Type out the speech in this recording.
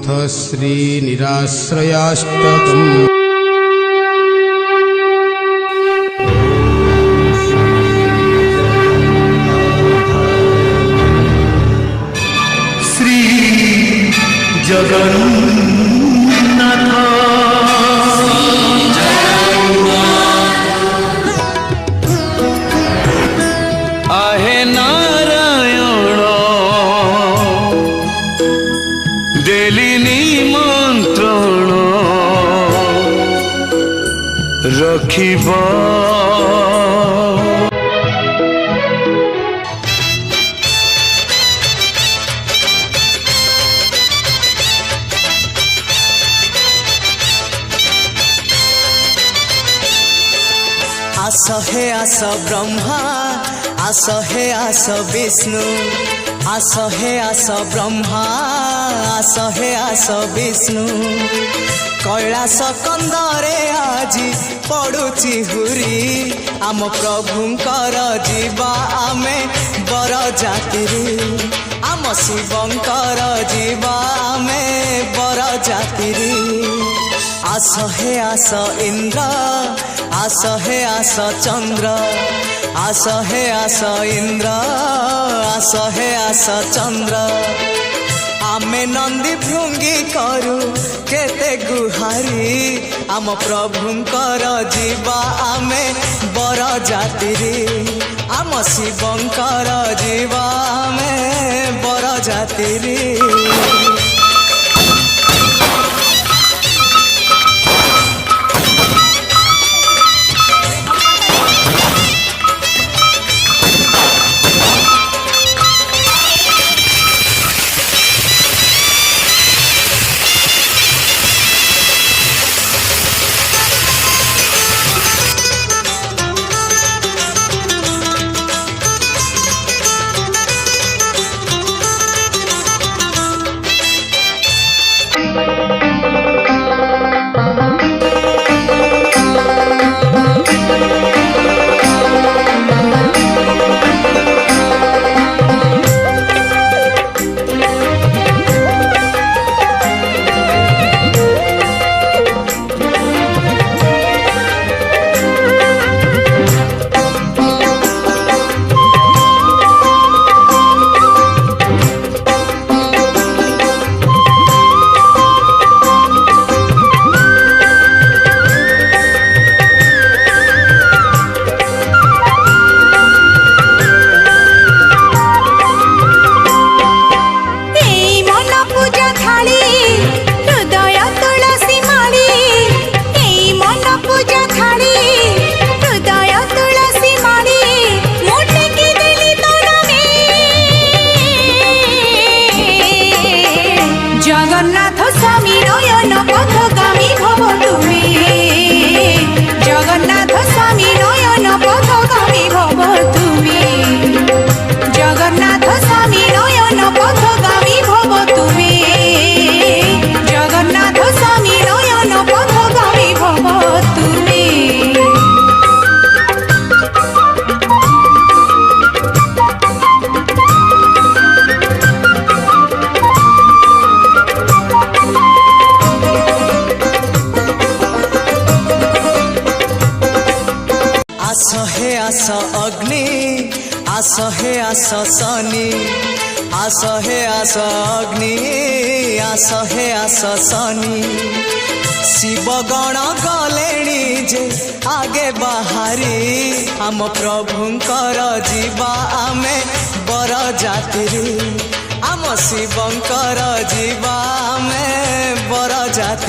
अथ श्रीनिराश्रयाष्टकम्। श्री जगन्नाथ आहे नारायण देली निमंत्रण रखिबा आस हे आस ब्रह्मा आस हे आस विष्णु आस हे आस ब्रह्मा आस हे आस विष्णु कैलास कंदरे आजी पड़ुची हुरी आम प्रभुंकर जीवा आमे बर जातिरी आम शिवंकर जीवा आमे बर जातिरी आस हे आस इंद्र आस हे आस चंद्र आस हे आस इंद्र आस हे आस चंद्र आमे नंदी भृंगी करू केते गुहारी आम प्रभुंकर जीवा आमे बर जातिरी आम शिवंकर जीवा आमे बर जातिरी। जगन्नाथ स्वामी नयन पथगामी भव तुमे जगन्नाथ स्वामी नयन पथगामी भव तुमे जगन्नाथ स्वामी नयन पथगामी भव तुमे जगन्नाथ स्वामी नयन पथगामी भव तुमे। आस हे आस अग्नि आस हे आस शनि आस हे आस अग्नि आस हे आस शनि शिव गण गलेणी जे आगे बाहरी आम प्रभुंकर जीवा आमे बर जातिरी आम शिवंकर जीवा आमे बर जाति।